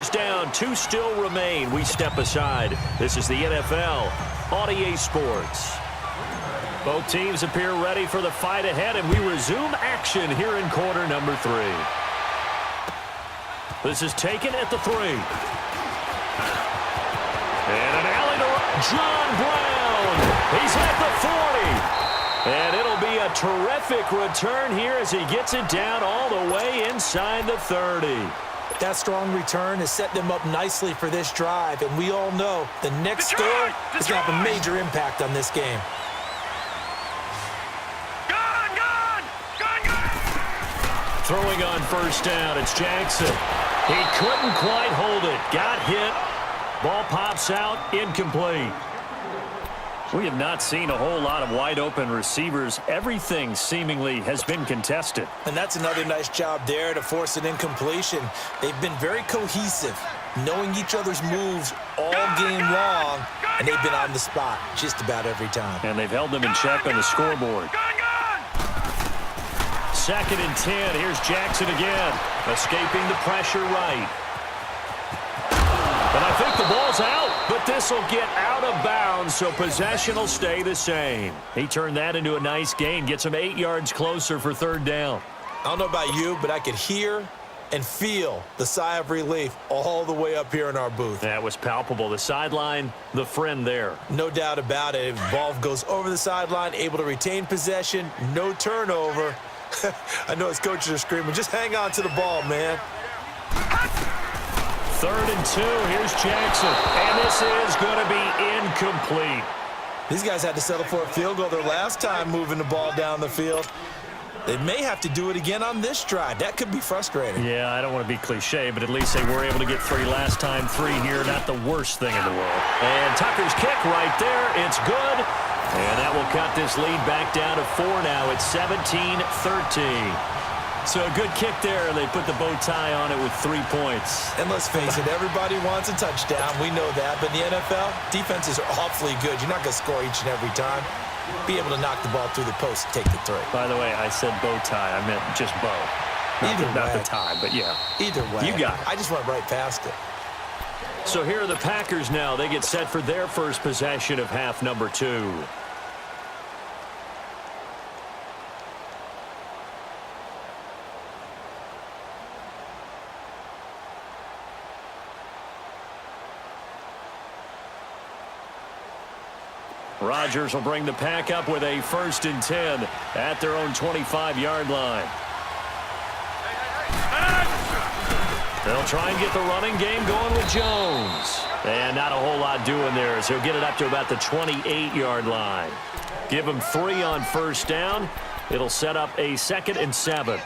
yards down. 2 still remain. We step aside. This is the NFL on EA Sports. Both teams appear ready for the fight ahead, and we resume action here in quarter number 3. This is taken at the 3. And an alley to John Brown. He's at the 40. And it'll be a terrific return here as he gets it down all the way inside the 30. That strong return has set them up nicely for this drive, and we all know the next score is going to have a major impact on this game. Throwing on first down, it's Jackson. He couldn't quite hold it. Got hit. Ball pops out, incomplete. We have not seen a whole lot of wide-open receivers. Everything seemingly has been contested. And that's another nice job there to force an incompletion. They've been very cohesive, knowing each other's moves all game long, and they've been on the spot just about every time. And they've held them in check on the scoreboard. 2nd and 10. Here's Jackson again, escaping the pressure right. And I think the ball's out, but this will get out of bounds, so possession will stay the same. He turned that into a nice gain, gets him 8 yards closer for 3rd down. I don't know about you, but I could hear and feel the sigh of relief all the way up here in our booth. That was palpable. The sideline, the friend there. No doubt about it. If the ball goes over the sideline, able to retain possession, no turnover. I know his coaches are screaming, just hang on to the ball, man. 3rd and 2. Here's Jackson. And this is going to be incomplete. These guys had to settle for a field goal their last time moving the ball down the field. They may have to do it again on this drive. That could be frustrating. Yeah, I don't want to be cliche, but at least they were able to get 3 last time. 3 here, not the worst thing in the world. And Tucker's kick right there. It's good. And that will cut this lead back down to 4 now. It's 17-13. So a good kick there, and they put the bow tie on it with 3 points. And let's face it, everybody wants a touchdown. We know that. But in the NFL, defenses are awfully good. You're not going to score each and every time. Be able to knock the ball through the post and take the 3. By the way, I said bow tie. I meant just bow. Not the tie, but yeah. Either way. You got it. I just went right past it. So here are the Packers now. They get set for their first possession of half number 2. Rodgers will bring the pack up with a 1st and 10 at their own 25-yard line. They'll try and get the running game going with Jones. And not a whole lot doing there as he'll get it up to about the 28-yard line. Give him 3 on first down. It'll set up a 2nd and 7.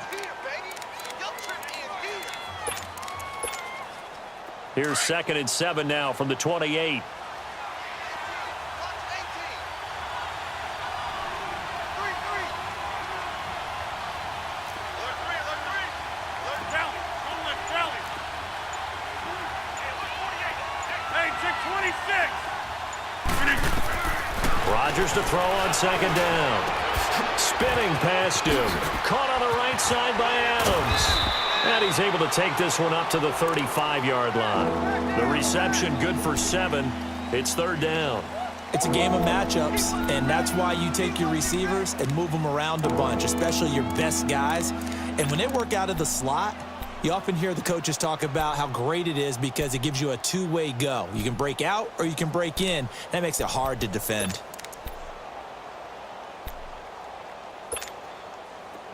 Here's 2nd and 7 now from the 28. Rodgers to throw on 2nd down. Spinning past him. Caught on the right side by Adams. And he's able to take this one up to the 35-yard line. The reception good for 7. It's 3rd down. It's a game of matchups, and that's why you take your receivers and move them around a bunch, especially your best guys. And when they work out of the slot, you often hear the coaches talk about how great it is because it gives you a two-way go. You can break out or you can break in. That makes it hard to defend.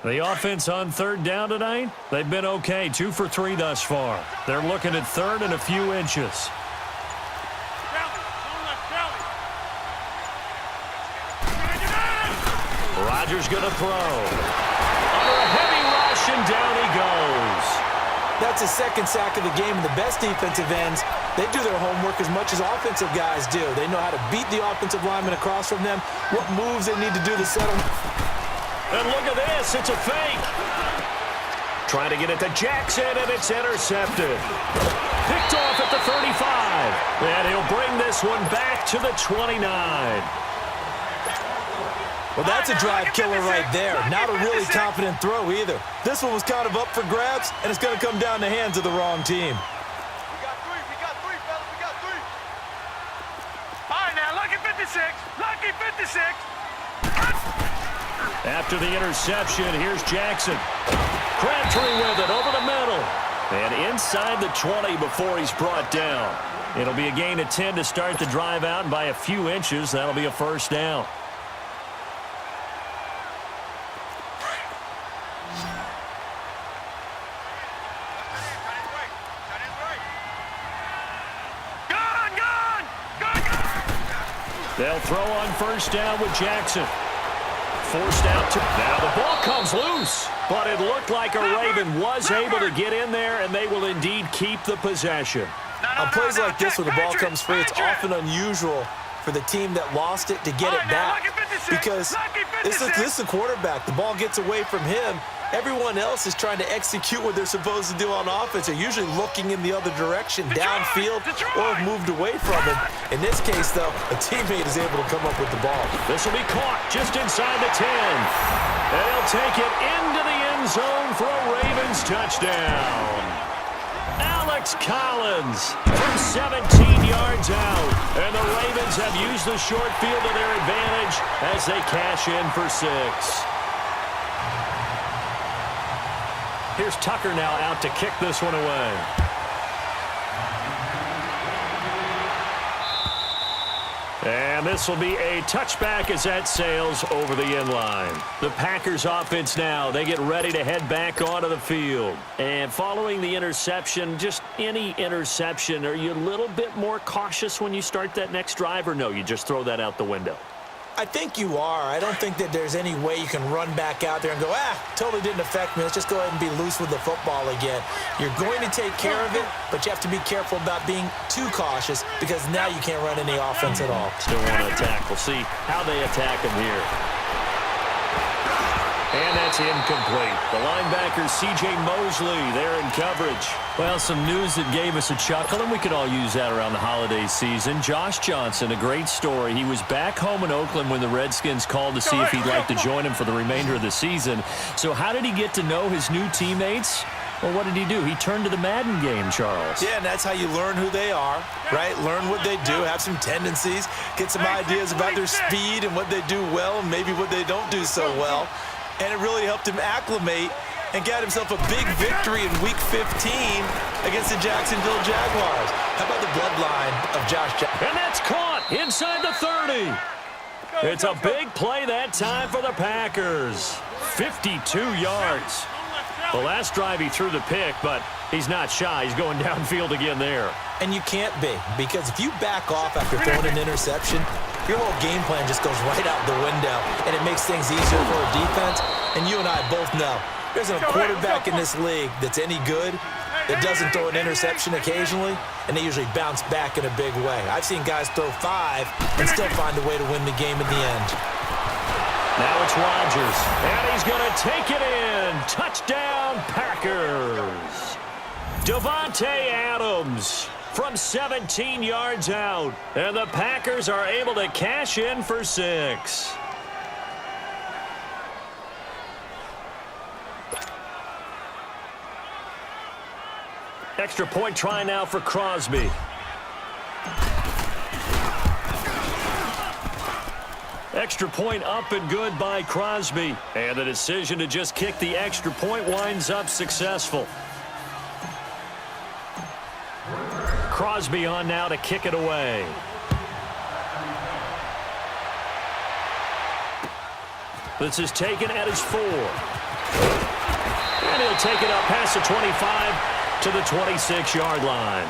The offense on 3rd down tonight, they've been okay. 2 for 3 thus far. They're looking at 3rd and a few inches. Rodgers going to throw. Under a heavy rush, and down he goes. That's his 2nd sack of the game, and the best defensive ends, they do their homework as much as offensive guys do. They know how to beat the offensive lineman across from them, what moves they need to do to settle. And look at this, it's a fake. Trying to get it to Jackson, and it's intercepted. Picked off at the 35. And he'll bring this one back to the 29. Well, that's a drive killer right there. Not a really confident throw either. This one was kind of up for grabs, and it's going to come down the hands of the wrong team. After the interception, here's Jackson. Crabtree with it over the middle. And inside the 20 before he's brought down. It'll be a gain of 10 to start the drive out, and by a few inches, that'll be a first down. They'll throw on first down with Jackson. Forced out to... Now the ball comes loose. But it looked like a Raven was able to get in there, and they will indeed keep the possession. On plays like this, when the ball comes free, it's often unusual for the team that lost it to get it back. Because this is the quarterback. The ball gets away from him. Everyone else is trying to execute what they're supposed to do on offense. They're usually looking in the other direction, downfield, or have moved away from him. In this case, though, a teammate is able to come up with the ball. This will be caught just inside the 10. And he'll take it into the end zone for a Ravens touchdown. Alex Collins from 17 yards out. And the Ravens have used the short field to their advantage as they cash in for 6. Here's Tucker now out to kick this one away. And this will be a touchback as that sails over the end line. The Packers offense now, they get ready to head back onto the field. And following the interception, just any interception, are you a little bit more cautious when you start that next drive, or no, you just throw that out the window? I think you are. I don't think that there's any way you can run back out there and go, totally didn't affect me. Let's just go ahead and be loose with the football again. You're going to take care of it, but you have to be careful about being too cautious because now you can't run any offense at all. Still want to attack. We'll see how they attack him here. And that's incomplete. The linebacker, C.J. Mosley, there in coverage. Well, some news that gave us a chuckle, and we could all use that around the holiday season. Josh Johnson, a great story. He was back home in Oakland when the Redskins called to see if he'd like to join him for the remainder of the season. So how did he get to know his new teammates? Well, what did he do? He turned to the Madden game, Charles. Yeah, and that's how you learn who they are, right? Learn what they do, have some tendencies, get some ideas about their speed and what they do well and maybe what they don't do so well. And it really helped him acclimate and got himself a big victory in Week 15 against the Jacksonville Jaguars. How about the bloodline of Josh Jackson? And that's caught inside the 30. It's a big play that time for the Packers. 52 yards. The last drive he threw the pick, but he's not shy. He's going downfield again there. And you can't be, because if you back off after throwing an interception, your whole game plan just goes right out the window, and it makes things easier for a defense. And you and I both know there's a quarterback in this league that's any good that doesn't throw an interception occasionally, and they usually bounce back in a big way. I've seen guys throw 5 and still find a way to win the game at the end. Now it's Rodgers, and he's going to take it in. Touchdown, Packers. Davante Adams from 17 yards out, and the Packers are able to cash in for 6. Extra point try now for Crosby. Extra point up and good by Crosby. And the decision to just kick the extra point winds up successful. Crosby on now to kick it away. This is taken at his 4. And he'll take it up past the 25 to the 26-yard line.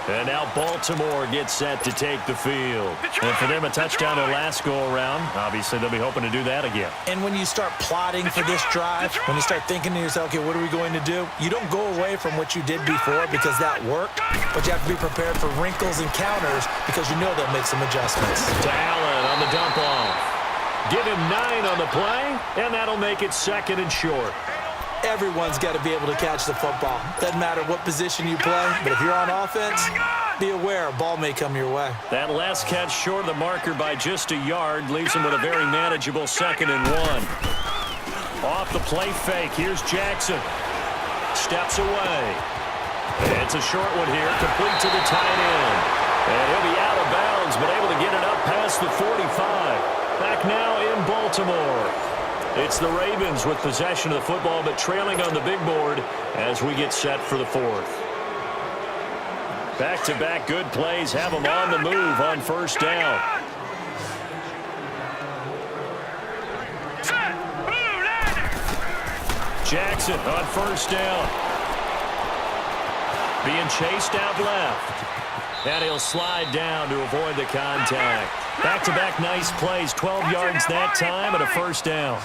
And now Baltimore gets set to take the field. And for them, a touchdown their last go-around. Obviously, they'll be hoping to do that again. And when you start plotting for this drive, when you start thinking to yourself, okay, what are we going to do? You don't go away from what you did before because that worked, but you have to be prepared for wrinkles and counters because you know they'll make some adjustments. To Allen on the dump off. Give him 9 on the play, and that'll make it 2nd and short. Everyone's got to be able to catch the football. Doesn't matter what position you play, but if you're on offense, be aware a ball may come your way. That last catch short of the marker by just a yard leaves him with a very manageable 2nd and 1. Off the play fake, here's Jackson. Steps away. It's a short one here, complete to the tight end. And he'll be out of bounds, but able to get it up past the 45. Back now in Baltimore. It's the Ravens with possession of the football, but trailing on the big board as we get set for the fourth. Back-to-back good plays have them on the move on first down. Jackson on first down. Being chased out left. And he'll slide down to avoid the contact. Back-to-back nice plays, 12 yards that time and a first down.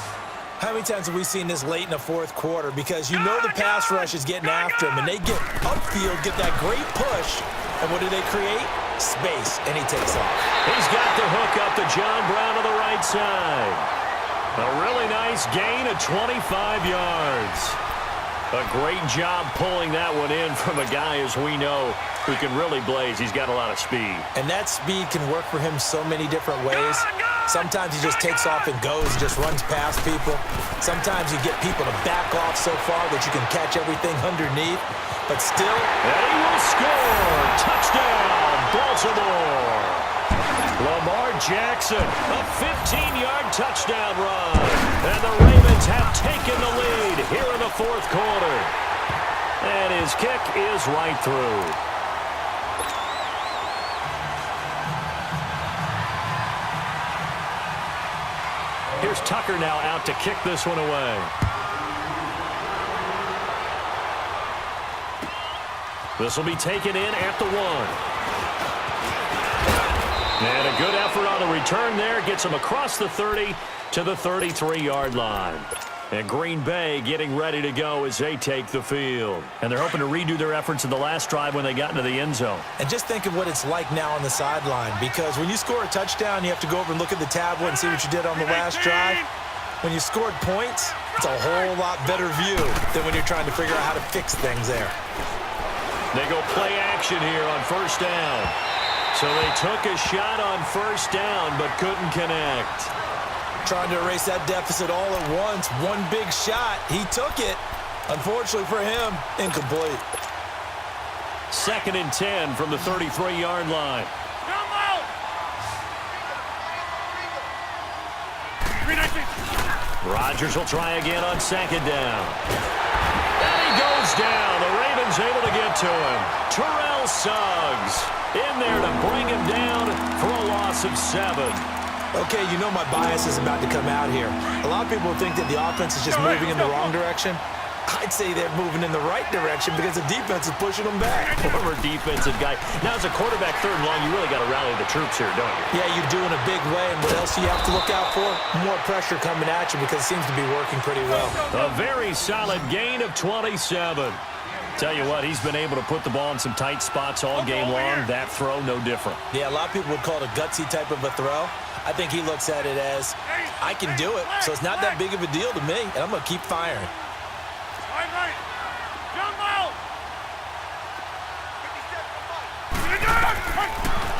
How many times have we seen this late in the fourth quarter? Because you know the pass rush is getting after him, and they get upfield, get that great push, and what do they create? Space, and he takes off. He's got the hook up to John Brown on the right side. A really nice gain of 25 yards. A great job pulling that one in from a guy, as we know, who can really blaze. He's got a lot of speed. And that speed can work for him so many different ways. Sometimes he just takes off and goes, just runs past people. Sometimes you get people to back off so far that you can catch everything underneath. But still, and he will score. Touchdown, Baltimore. Lamar Jackson, a 15-yard touchdown run. And the Ravens have taken the lead here in the fourth quarter. And his kick is right through. Here's Tucker now out to kick this one away. This will be taken in at the 1. And a good effort on the return there. Gets him across the 30 to the 33-yard line. And Green Bay getting ready to go as they take the field. And they're hoping to redo their efforts in the last drive when they got into the end zone. And just think of what it's like now on the sideline. Because when you score a touchdown, you have to go over and look at the tablet and see what you did on the last drive. When you scored points, it's a whole lot better view than when you're trying to figure out how to fix things there. They go play action here on first down. So they took a shot on first down but couldn't connect. Trying to erase that deficit all at once. One big shot. He took it. Unfortunately for him, incomplete. 2nd and 10 from the 33-yard line. Rodgers will try again on 2nd down. And he goes down. The Ravens able to get to him. Terrell Suggs in there to bring him down for a loss of 7. Okay, you know my bias is about to come out here. A lot of people think that the offense is just moving in the wrong direction. I'd say they're moving in the right direction because the defense is pushing them back. Former defensive guy. Now, as a quarterback, 3rd and long, you really got to rally the troops here, don't you? Yeah, you do in a big way. And what else do you have to look out for? More pressure coming at you because it seems to be working pretty well. A very solid gain of 27. Tell you what, he's been able to put the ball in some tight spots all game long. That throw, no different. Yeah, a lot of people would call it a gutsy type of a throw. I think he looks at it as, I can do it, so it's not that big of a deal to me, and I'm going to keep firing.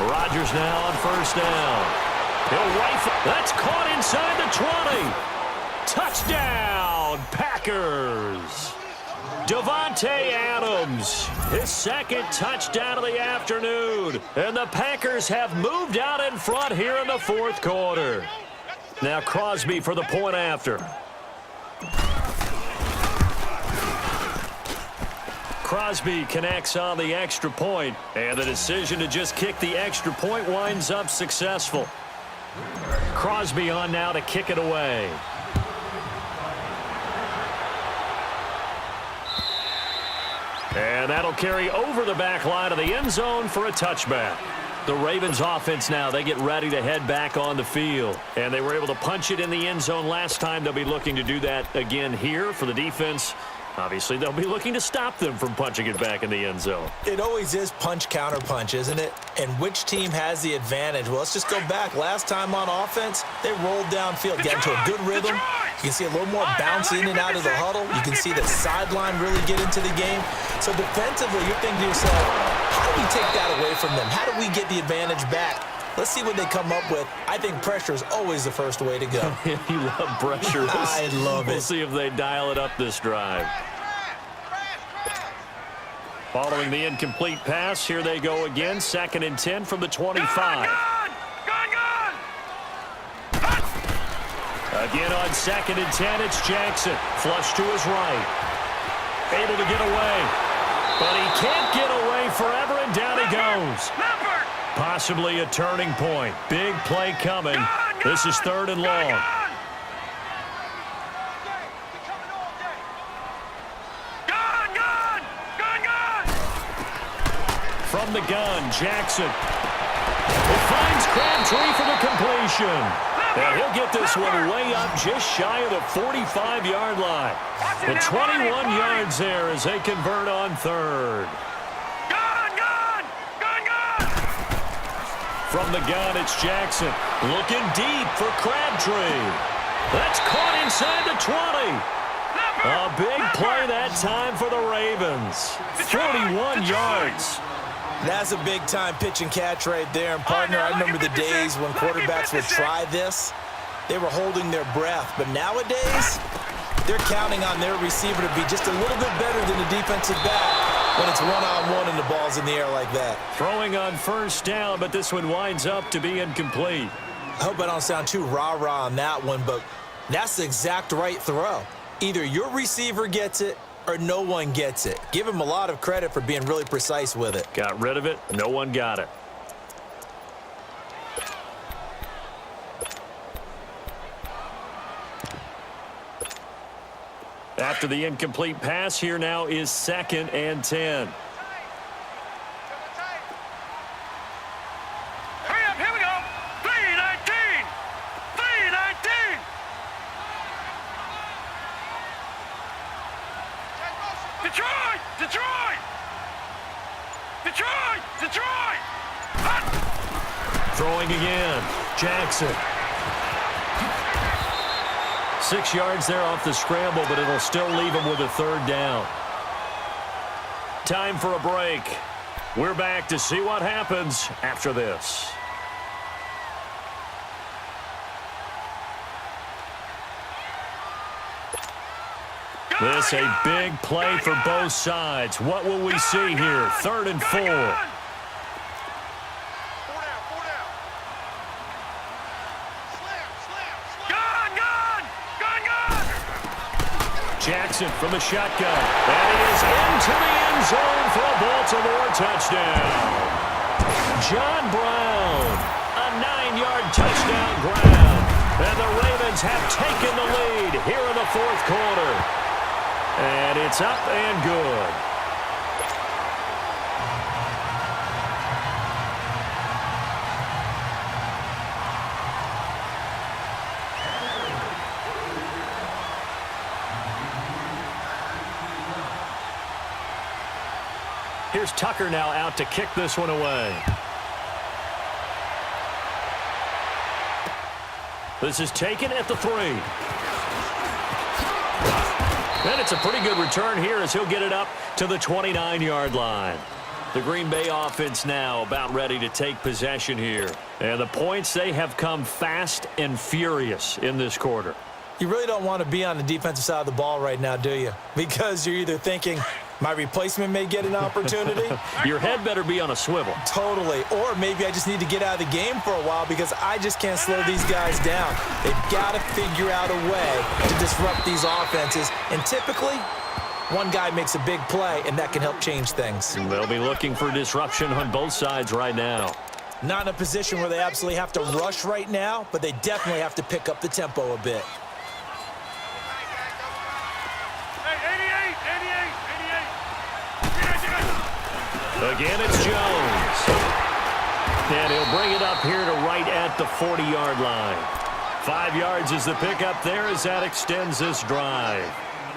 Rodgers now on first down. He'll rifle. That's caught inside the 20. Touchdown, Packers. Davante Adams, his 2nd touchdown of the afternoon. And the Packers have moved out in front here in the fourth quarter. Now Crosby for the point after. Crosby connects on the extra point, and the decision to just kick the extra point winds up successful. Crosby on now to kick it away. And that'll carry over the back line of the end zone for a touchback. The Ravens offense now, they get ready to head back on the field. And they were able to punch it in the end zone last time. They'll be looking to do that again here for the defense. Obviously, they'll be looking to stop them from punching it back in the end zone. It always is punch-counter-punch, isn't it? And which team has the advantage? Well, let's just go back. Last time on offense, they rolled downfield, got into a good rhythm. You can see a little more bounce in and out of the huddle. You can see the sideline really get into the game. So defensively, you're thinking to yourself, how do we take that away from them? How do we get the advantage back? Let's see what they come up with. I think pressure is always the first way to go. You love pressure. I love it. We'll see if they dial it up this drive. Following the incomplete pass, here they go again. 2nd and 10 from the 25. Again on 2nd and 10, it's Jackson. Flush to his right. Able to get away. But he can't get away forever, and down he goes. Possibly a turning point. Big play coming. This is 3rd and long. From the gun, Jackson. It finds Crabtree for the completion. And he'll get this one way up just shy of the 45-yard line. The 21 yards there as they convert on 3rd. From the gun, it's Jackson. Looking deep for Crabtree. That's caught inside the 20. A big play that time for the Ravens. 41 yards. That's a big-time pitch and catch right there. And, partner, I remember the days when quarterbacks would try this. They were holding their breath. But nowadays, they're counting on their receiver to be just a little bit better than the defensive back when it's one-on-one and the ball's in the air like that. Throwing on 1st down, but this one winds up to be incomplete. I hope I don't sound too rah-rah on that one, but that's the exact right throw. Either your receiver gets it or no one gets it. Give him a lot of credit for being really precise with it. Got rid of it. No one got it. After the incomplete pass, here now is 2nd and 10. Hurry up, here we go. 3-19. 3-19. Detroit! Detroit! Detroit! Detroit! Hot. Throwing again. Jackson. 6 yards there off the scramble, but it'll still leave him with a 3rd down. Time for a break. We're back to see what happens after this. This a big play for both sides. What will we see here? 3rd and 4. Jackson from the shotgun. And he is into the end zone for a Baltimore touchdown. John Brown, a 9-yard touchdown grab. And the Ravens have taken the lead here in the 4th quarter. And it's up and good. Here's Tucker now out to kick this one away. This is taken at the 3. And it's a pretty good return here as he'll get it up to the 29-yard line. The Green Bay offense now about ready to take possession here. And the points, they have come fast and furious in this quarter. You really don't want to be on the defensive side of the ball right now, do you? Because you're either thinking, my replacement may get an opportunity. Your head better be on a swivel. Totally. Or maybe I just need to get out of the game for a while because I just can't slow these guys down. They've got to figure out a way to disrupt these offenses. And typically, one guy makes a big play, and that can help change things. They'll be looking for disruption on both sides right now. Not in a position where they absolutely have to rush right now, but they definitely have to pick up the tempo a bit. Again, it's Jones. And he'll bring it up here to right at the 40-yard line. 5 yards is the pickup there as that extends this drive.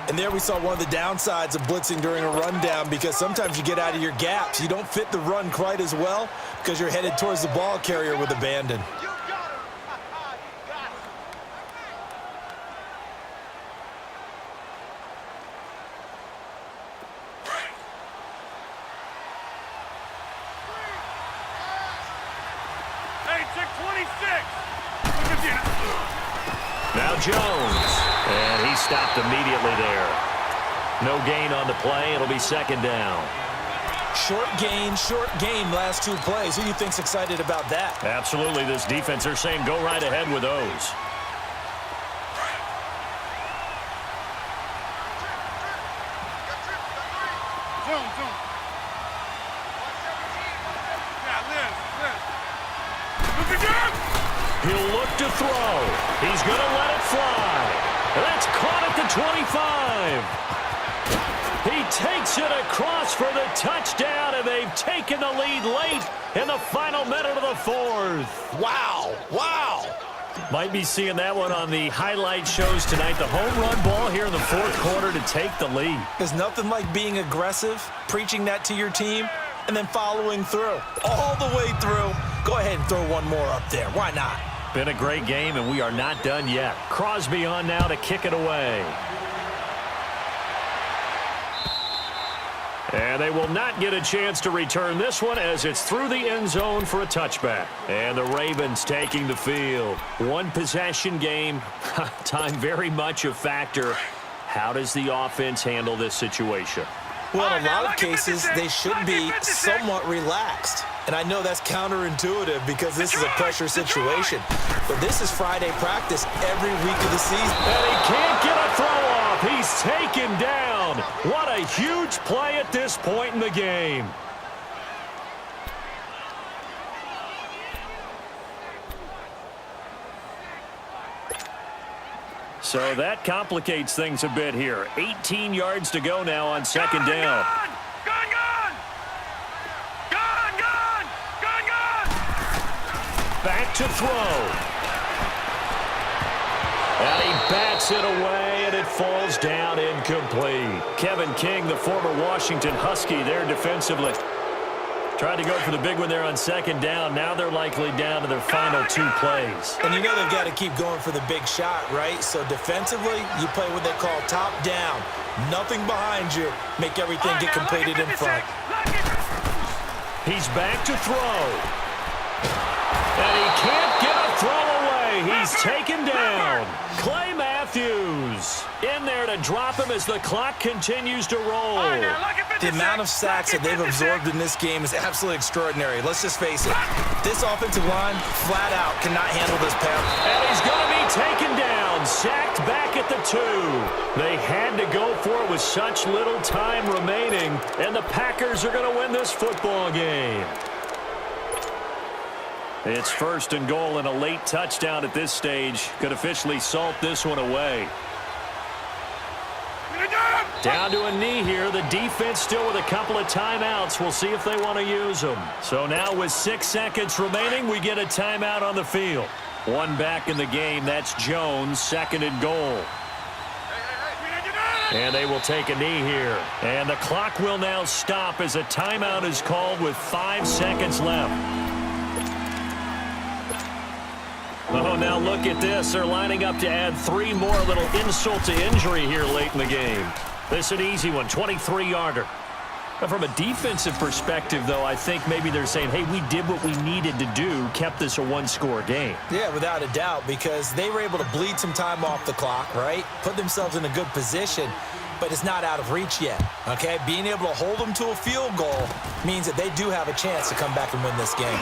And there we saw one of the downsides of blitzing during a rundown because sometimes you get out of your gaps. You don't fit the run quite as well because you're headed towards the ball carrier with abandon. Now Jones, and he stopped immediately there. No gain on the play. It'll be 2nd down. Short gain last 2 plays. Who do you think's excited about that? Absolutely. This defense, they're saying go right ahead with those. He'll look to throw. He's going to let it fly. That's caught at the 25. He takes it across for the touchdown, and they've taken the lead late in the final minute of the fourth. Wow. Wow. Might be seeing that one on the highlight shows tonight. The home run ball here in the fourth quarter to take the lead. There's nothing like being aggressive, preaching that to your team, and then following through. All the way through. Go ahead and throw one more up there. Why not? Been a great game, and we are not done yet. Crosby on now to kick it away. And they will not get a chance to return this one as it's through the end zone for a touchback. And the Ravens taking the field. One possession game. Time very much a factor. How does the offense handle this situation? Well, in a lot of cases, they should be somewhat relaxed. And I know that's counterintuitive because this is a pressure situation. But this is Friday practice every week of the season. And he can't get a throw off. He's taken down. What a huge play at this point in the game. So that complicates things a bit here. 18 yards to go now on second down. Back to throw. And he bats it away, and it falls down incomplete. Kevin King, the former Washington Husky, there defensively. Tried to go for the big one there on second down. Now they're likely down to their final two plays. And you know they've got to keep going for the big shot, right? So defensively, you play what they call top down. Nothing behind you. Make everything get completed in front. He's back to throw. And he can't get a throw away. He's taken down. Clay Matthews in there to drop him as the clock continues to roll. The amount of sacks that they've absorbed in this game is absolutely extraordinary. Let's just face it. This offensive line, flat out, cannot handle this pass. And he's going to be taken down, sacked back at the 2. They had to go for it with such little time remaining, and the Packers are going to win this football game. It's first and goal, and a late touchdown at this stage could officially salt this one away. Down to a knee here. The defense still with a couple of timeouts. We'll see if they want to use them. So now with 6 seconds remaining, we get a timeout on the field. One back in the game. That's Jones, second and goal. And they will take a knee here. And the clock will now stop as a timeout is called with 5 seconds left. Oh, now look at this. They're lining up to add 3 more. Little insult to injury here late in the game. This is an easy one, 23-yarder. From a defensive perspective, though, I think maybe they're saying, hey, we did what we needed to do, kept this a one-score game. Yeah, without a doubt, because they were able to bleed some time off the clock, right? Put themselves in a good position, but it's not out of reach yet, okay? Being able to hold them to a field goal means that they do have a chance to come back and win this game.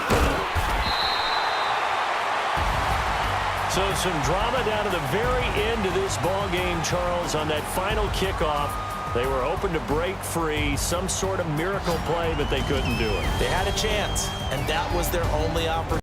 So some drama down to the very end of this ball game, Charles, on that final kickoff. They were hoping to break free, some sort of miracle play, but they couldn't do it. They had a chance, and that was their only opportunity.